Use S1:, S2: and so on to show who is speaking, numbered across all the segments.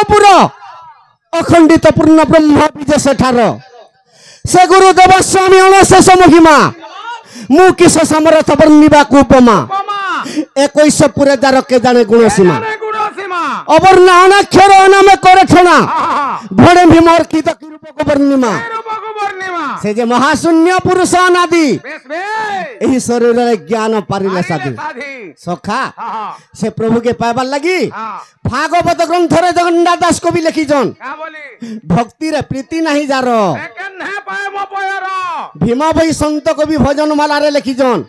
S1: ब्रह्मपुर अखंडित पूर्ण ब्रह्म बीज सेठार से गुरुदेव स्वामी अणशेष महिमा मु किस समर्थ वर्णिबा उपमा 21 पुरे जार के जाने गुण सीमा अवर्णा अनाक्षर अनामे करे ठना भणे भीमर की तो रूप को वर्णिमा से जे महाशून्य पुरुष अनादि एही शरीर रे ज्ञान पारिले साधि सखा से प्रभु के पाइबार लगी भागवत ग्रंथ रे जगन्नाथ दास को भी लिखी जन भक्ति रे प्रीति नहीं जारो भीमा भाई संत को भी भजन माला रे लिखी जन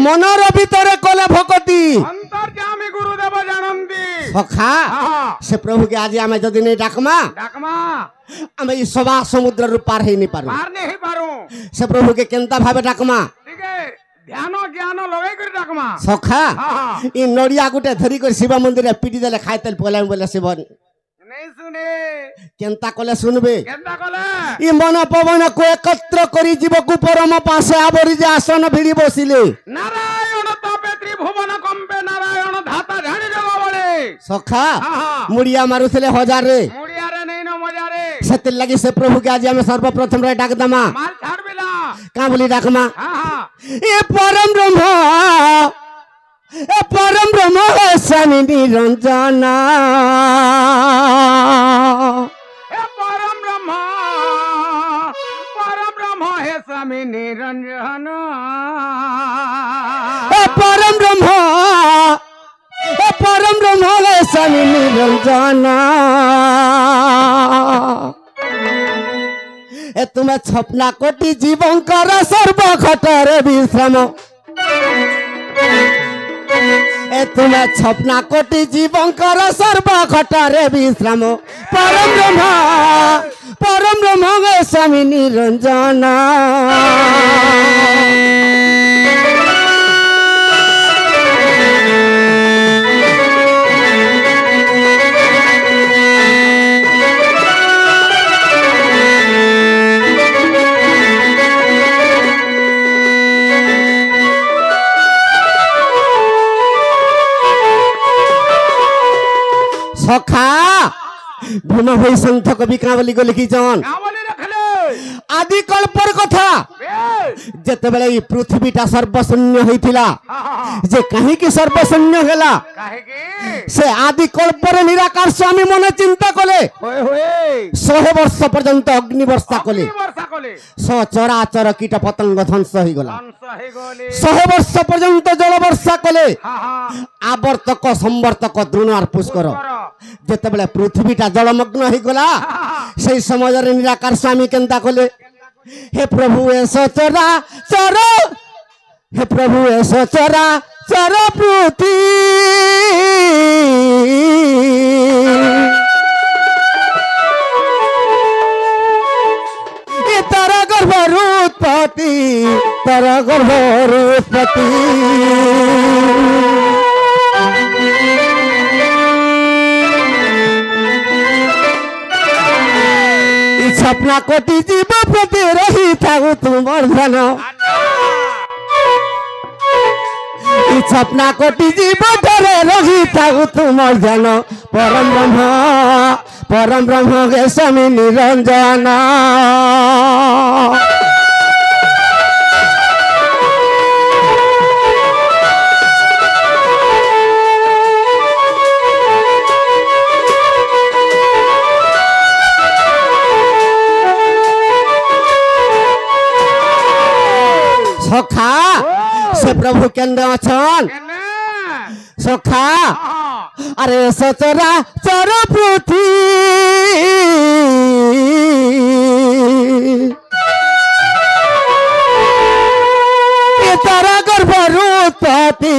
S1: मनर भीतर कले भक्ति
S2: अंतर्यामी गुरुदेव जानंती
S1: सखा से प्रभु के आज आमे जदी नहीं डाकमा आमे ई सभा समुद्र रु पार हे नहीं पारू से प्रभु के केंता भाबे डाकमा
S2: ठीक है ध्यान ज्ञान लगाई कर डाकमा
S1: सखा ई नडिया गुटे धरी कर शिव मंदिर रे पीटी देले खाइतल पलाम बोले शिव
S2: नहीं सुने
S1: केंता कले सुनबे
S2: केंता कले
S1: ई मन पवन को एकत्र करी जीव को परम पासे आवरी जे आसन भिड़ी बसिले
S2: नारायण तापे त्रिभुवन कंपे नारायण धाता झाड़ी जगवले
S1: सखा मुड़िया मारुथले हजार रे
S2: मुड़िया रे नहीं न मजा रे
S1: सत्य लगी से प्रभु के आज हमें सर्वप्रथम रे डाक दमा
S2: माल छाड़ बिला
S1: का बोली डाकमा
S2: हां
S1: ए परम ब्रह्म है स्वामी निरंजन
S2: हे परम ब्रह्म है स्वामी निरंजन
S1: परम ब्रह्म है स्वामी निरंजन ए तुम्हें छपना कोटि जीवन कर सर्व खटर विश्राम ए तुम्हें छपना कोटि जीवन कर सर्व खटर विश्राम परम ब्रह्म है स्वामी निरंजन सखा भीमा भाई संत कवि कावली को लिखी जन आदि कल्पर कथा जते बेले ई पृथ्वीटा सर्वशून्य होइथिला जे काहे कि सर्वशून्य होला
S2: काहे कि
S1: से आदि कल्पर निराकार स्वामी मने चिंता कले
S2: होय होय
S1: 100 वर्ष पर्यंत अग्नि वर्षा कले चराचर कीट पतंग ध्वंस हो गला 100 वर्ष पर्यंत जल वर्षा कले आवर्तक संवर्तक द्रोण आर पुष्कर जते बेले पृथ्वीटा जलमग्न हो गला से समय रे निराकार स्वामी केंता कले हे प्रभु ऐसा चरा चर हे प्रभु ऐसा चरा चर पृथ्वी तारा गर्भ उत्पत्ति छपना कोटि जीव प्रति रही था तुम ध्यान छपना कोटि जीव धरे रही था तुम ध्यान परम ब्रह्म के स्वामी निरंजन सखा से प्रभु केंद्र अछन सखा अरे सचरा चर पृथ्वी तारा गर्भ उत्पत्ति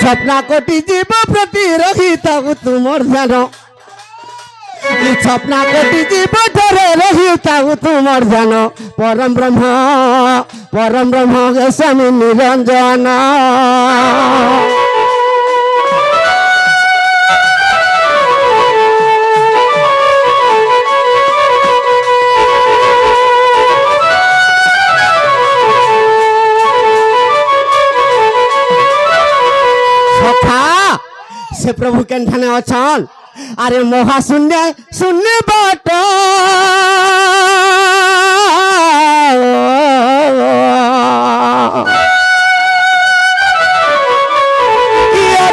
S1: छपना कोटि जीव प्रति रही तुम ध्यान छपना कोटि जीव धरे रही तुम ध्यान परम ब्रह्म स्वामी निरंजन से प्रभु के ठाने अछन अरे महाशून्य शून्य बाट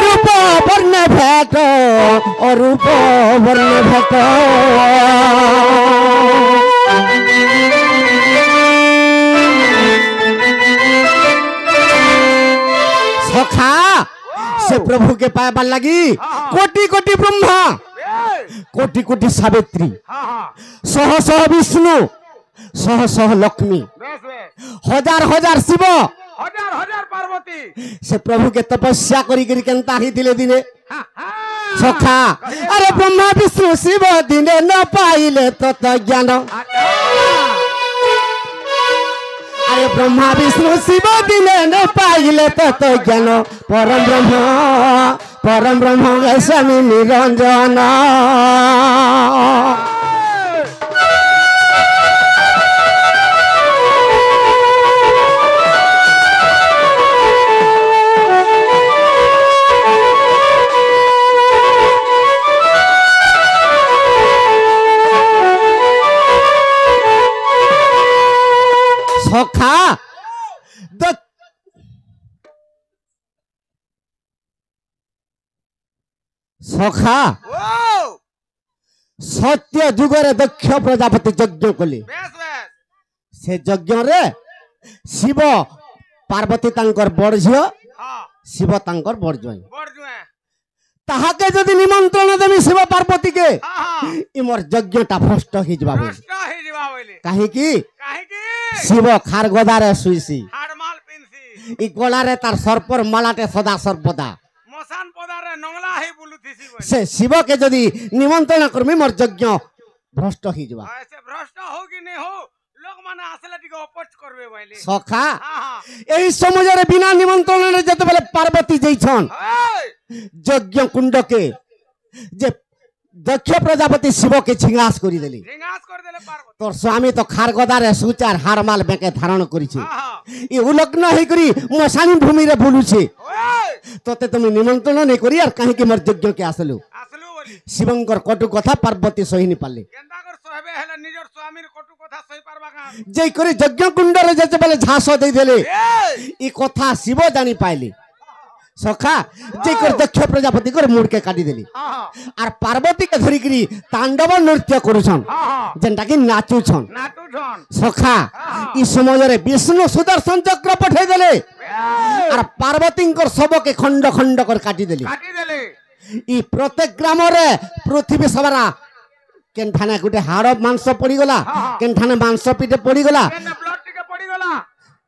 S1: रूप वर्ण भेट रूप वर्ण भेट सखा से प्रभु के पाए लगी कोटि कोटि ब्रह्मा कोटि कोटि सावित्री सह सह विष्णु सह सह लक्ष्मी हजार हजार शिव
S2: हजार हजार पार्वती
S1: से प्रभु के तपस्या करी करी केनता ही दिले दिने सखा अरे ब्रह्मा विष्णु शिव दिने न पाइले तत ज्ञान अरे ब्रह्मा विष्णु शिव दिने न पाइले तत ज्ञान परम ब्रह्म स्वामी निरंजन सखा सखा सत्य जुगरे दक्ष प्रजापति यज्ञ कले से यज्ञ रे शिव पार्वती तांकर बड़ झियो शिव तांकर बड़ जोई ताहाके जदि निमंत्रण देमी शिव पार्वती के इमर यज्ञटा भ्रष्ट ही जबा बोले काहे की शिव खार गदारे सुइसी इ गलारे तार सर्पर मालाटे सदा सर्वदा
S2: मसान पदारे नंगला हे बुलुथिसी
S1: से शिव के जदि निमंत्रण करमी मोर यज्ञ भ्रष्ट ही जबा
S2: ऐसे भ्रष्ट हो कि नहीं हो लोग माने आसले टिके अपच करबे बाइले
S1: सखा एही समय रे बिना निमंत्रण रे जते बेले पार्वती जइछन यज्ञ कुंड के जे दक्ष प्रजापति शिव के झिंगास करी देली
S2: पार्वती
S1: तोर स्वामी तो खार गदारे सुचार हारमाल बेके धारण करिछि इ उलग्न हे करी मशानी भूमि रे बुलुछि तोते तुम निमंत्रण नै करी और काहे के मोर यज्ञ के आसलु
S2: बोली
S1: शिवंकर कटु कथा पार्वती सही नि पाले
S2: केंदा कर सहबे हेले निजर स्वामीर कटु कथा सही पारबा का
S1: जय करी यज्ञ कुंड रे जते बेले झांस दे देले इ कथा शिव जानी पाइली सखा जे कर दक्ष प्रजापति कर मुड़ के काटी देली और पार्वती के धरी करी तांडव नृत्य करूछन जेंटा कि नाचुछन सखा इ समय रे विष्णु सुदर्शन चक्र पठे देले और पार्वती कर सब के खंड खंड कर काटी देली इ प्रत्येक ग्राम रे पृथ्वी सवरा केनठाने गुटे हाड़ मांस पड़ी गला केनठाने मांस पीठे पड़ी गला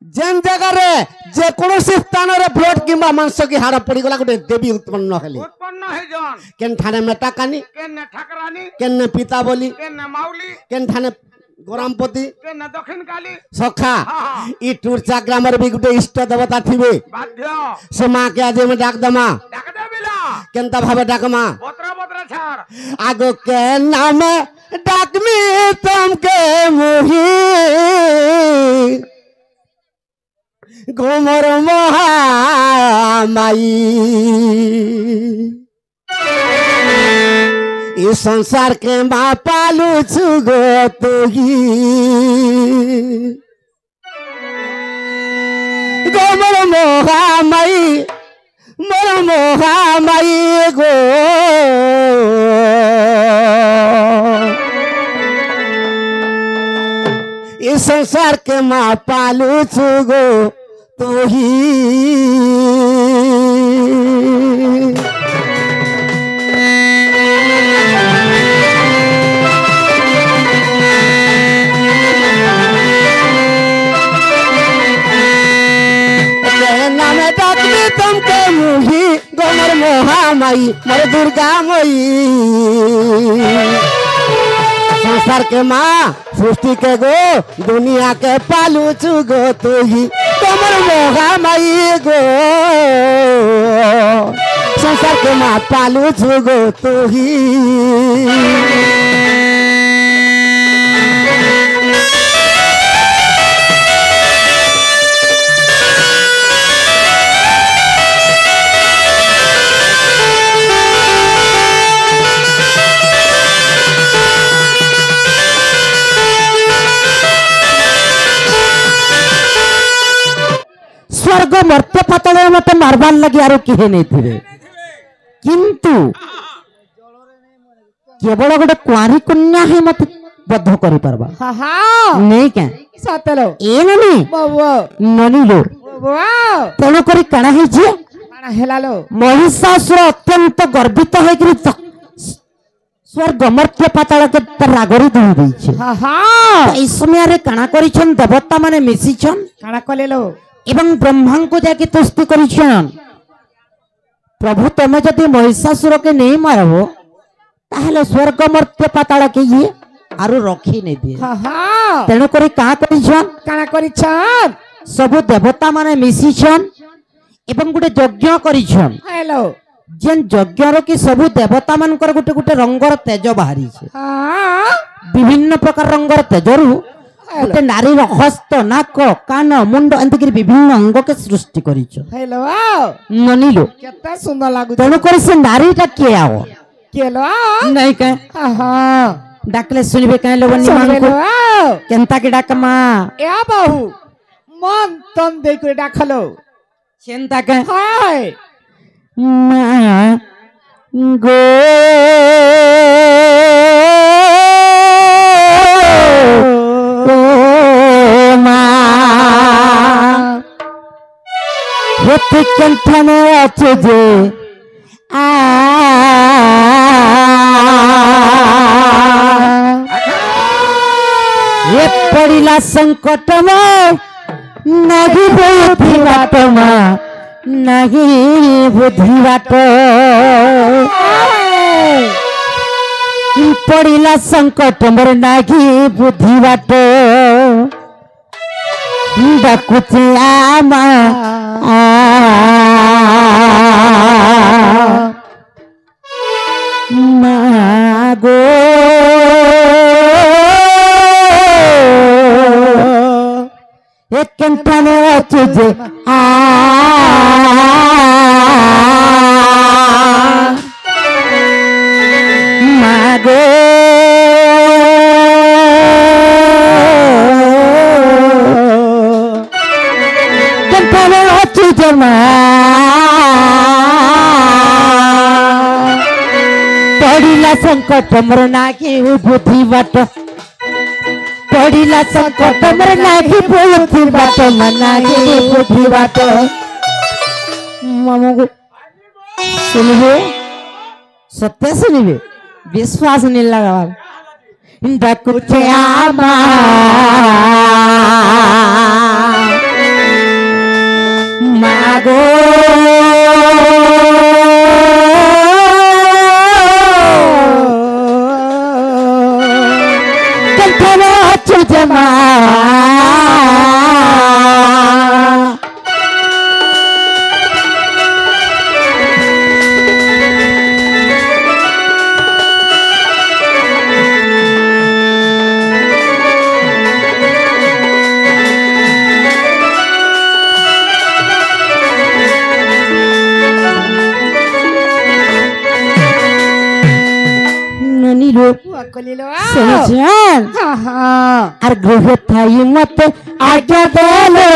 S1: जेन जगह रे जे कोनोसी स्थान रे ब्लड किबा मांस की हाड़ पड़ी गला गुटे देवी उत्पन्न हेली केन ठाने मेटाकानी
S2: केन ठाकरानी
S1: केन पिता बोली
S2: केन माउली
S1: केन ठाने गोरामपति
S2: केन दक्षिण काली
S1: सखा इ टूरचा ग्राम रे भी गुटे इष्ट देवता थिबे
S2: बाध्य
S1: से मां के आज में डाक दमा
S2: डाक देबिला
S1: केनता भाबे डाकमा
S2: बोतरा बोतरा छाड़
S1: आगो के नाम डाकमी तुम के मुही गोमर महामाई इस संसार के माँ पालू छुगो तुही गोमर महामाई मोर महामाई गो इस संसार के माँ पालू छुगो तो ही नाम डाकबी तुमके मुही गोमर मोहामाई मोर दुर्गा मई संसार के माँ सृष्टि के गो दुनिया के पालू चुगो तू ही कमर मोहा माई गो संसार के माँ पालू चुगो तू ही
S3: स्वर्ग मर्त्य पाताल मत मारबार लगे आरो किहे नहीं थे किंतु केवल गोटे कुआरी कन्या ही मत बद्ध करि परबा
S4: हाँ हाँ
S3: नहीं क्या
S4: सतलो
S3: ए ननी
S4: बाबा
S3: ननी लो
S4: वाओ
S3: तेणु करी काना है जे
S4: काना हेलालो
S3: महिषासुर अत्यंत गर्वित है कि स्वर्ग मर्त्य पाताल के रागरी धोई दैछे
S4: हाँ हाँ
S3: इस समय रे काना करिछन देवता माने मिसिछन
S4: काना कलेलो
S3: एवं ब्रह्मा को जाके तुष्टि करिछन प्रभु तमे जदि महिषासुर के नहीं मारबो ताहले स्वर्ग मर्त्य पाताल के ये आरो रखी नहीं दिए
S4: हाँ हाँ
S3: तेणु करी का करिछन
S4: काना करिछन
S3: सब देवता माने मिसिछन एवं गोटे यज्ञ करिछन
S4: हेलो
S3: जेन यज्ञर कि सब देवता मानकर गोटे गोटे रंगर तेज बाहरी छे
S4: हाँ
S3: विभिन्न प्रकार रंगर तेजरु गोटे नारी हस्त नाक कान मुंड एंतकरी विभिन्न अंग के सृष्टि करिछ
S4: हेलो
S3: ननीलो
S4: केते सुंदर लागु
S3: तेणु करी से नारीटा के आओ
S4: केलो
S3: नहीं कह
S4: हाँ हाँ
S3: डाकले सुनिबे कह लोगन निमान को केनता के डाकमा
S4: या बाहु मन तन दे को डाखलो
S3: चिंता कह
S4: हाय
S3: मा गो हेतु कंठने अच्छे जे ये पड़िला संकट में नहीं बुद्धि बात में नहीं बुद्धि बात पड़िला संकट में नहीं बुद्धि बात डाकुचे आमा मागो एक कंठाने तुझे मागो कंठाने तुझे पड़िला संकट मोर नागी बुद्धि बाट पड़िला संकट मोर नागी बुद्धि बाट नागी बुद्धि बाट मामू सुनिबे सत्य सुनिबे विश्वास नहीं लगा डाकुचे आमा मागो जमा
S4: कलिलो
S3: सुनछन
S4: हाँ हाँ
S3: आर ग्रह थाई मत आज्ञा देलो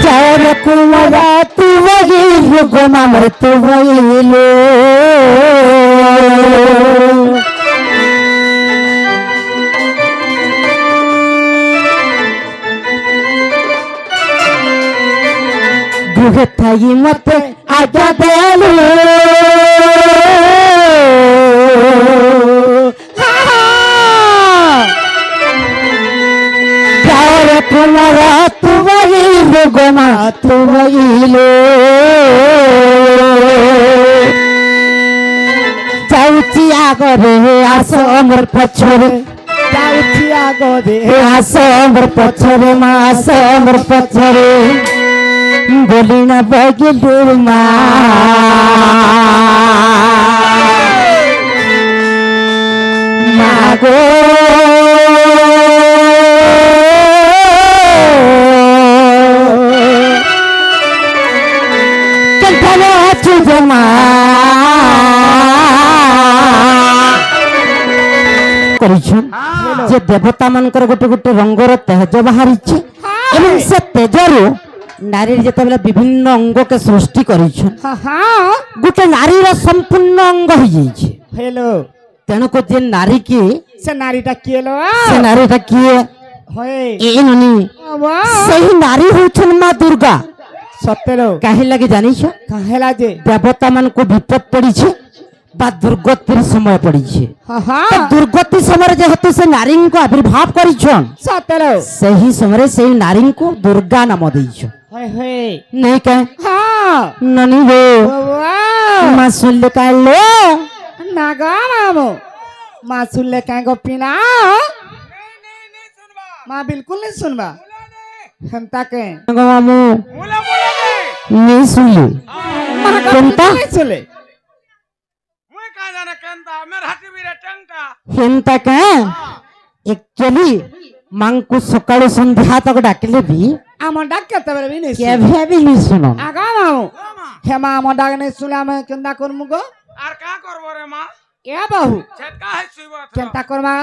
S3: चार कुमारा तू वही रुगमा मृत्यु वहीलो थाई मत आज्ञा देलो चार कुमारा तू वही रुगमा तू वहीलो जाउची आगरे आस अमर पछरे
S4: जाउची आगरे
S3: आस अमर पछरे मास अमर पछरे बोलिना बगिलु मा मागो कंठने तुझमा ଦେବତା ମାନଙ୍କର ଗୋଟେ ଗୋଟେ ରଙ୍ଗର ତେଜ ବାହାରିଛି ଏବଂ ସେ ତେଜରୁ ନାରୀ ଯେତେବେଳେ ବିଭିନ୍ନ ଅଙ୍ଗକେ ସୃଷ୍ଟି କରିଛନ୍
S4: हाँ हाँ
S3: ଗୋଟେ ନାରୀର ସମ୍ପୂର୍ଣ୍ଣ ଅଙ୍ଗ ହେଇଯାଇଛି।
S4: हेलो
S3: ତେଣୁକୁ ଯେ ନାରୀ କି
S4: से नारीटा किए लो
S3: ସେ ନାରୀଟା କିଏ
S4: होए
S3: ଏ ନନି
S4: वाह
S3: ସେହି ନାରୀ ହେଉଛନ୍ ମା ଦୁର୍ଗା।
S4: सत्य लो
S3: କାହିଁ ଲାଗି ଜାଣିଛ
S4: कहेला जे
S3: ଦେବତା ମାନଙ୍କୁ ବିପଦ ପଡିଛି ବା ଦୁର୍ଗତିର ସମୟ ପଡିଛି।
S4: हाँ
S3: ତ
S4: हाँ
S3: ଦୁର୍ଗତି ସମୟରେ ଯେହେତୁ ସେ ନାରୀଙ୍କୁ ଆବିର୍ଭାବ କରିଛନ୍
S4: सत्य लो
S3: ସେହି ସମୟରେ ସେହି ନାରୀଙ୍କୁ ଦୁର୍ଗା ନାମ ଦେଇଛ
S4: होए होए
S3: ନାଇଁ କାଁ
S4: हाँ
S3: ନନି ହୋ
S4: वाह
S3: ମା ଶୁଣିଲେ କାଲେ
S4: नागा मामो माँ सुन ले कहीं गोपीना माँ बिल्कुल नहीं सुनबा हंता के
S3: ମାମୁ
S2: মুলে মুলে নে
S3: ନେଇ ଶୁଣିଲେ
S4: माँ का
S3: केनता?
S4: बिल्कुल नहीं सुने
S2: মুই কা জানে কেনতা মের হাতি বিরে টেঙ্কা
S3: ହେନ୍ତା କାଁ একচুয়ালি ମାଙ୍କୁ ସକାଳୁ ସନ୍ଧ୍ୟା ତକ ଡାକିଲେ ବି
S4: आमन डाक के तबरे भी नहीं सुने
S3: କେଭେ ବି ନି ଶୁଣ
S4: आगा मामो
S2: ওমা
S4: हे माँ आमन डाक नहीं सुना मैं केंदा कर मुगो
S2: আর কা করব রে মা
S4: ये बाहु
S2: ছেটকা হাই শুইব
S4: केंता कर माँ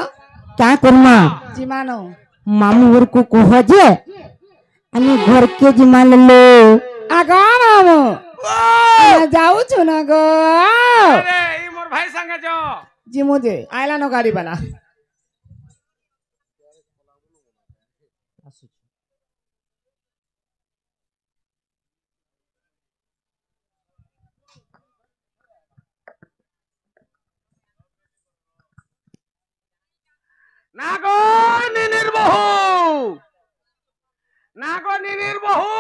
S3: କାଁ କର୍ମା
S4: जी मानो
S3: ମାମୁ ଘରକୁ କୁହ ଯେ ଆମେ ଘରକେ ଜିମା लो
S4: आगा मामो मैं जाऊ छु ना गो
S2: আরে এই মোর ভাই সঙ্গে যো
S4: जी मुझे आयला नो गाड़ी बना
S2: না গো নিনির বহু না গো নিনির বহু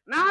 S2: না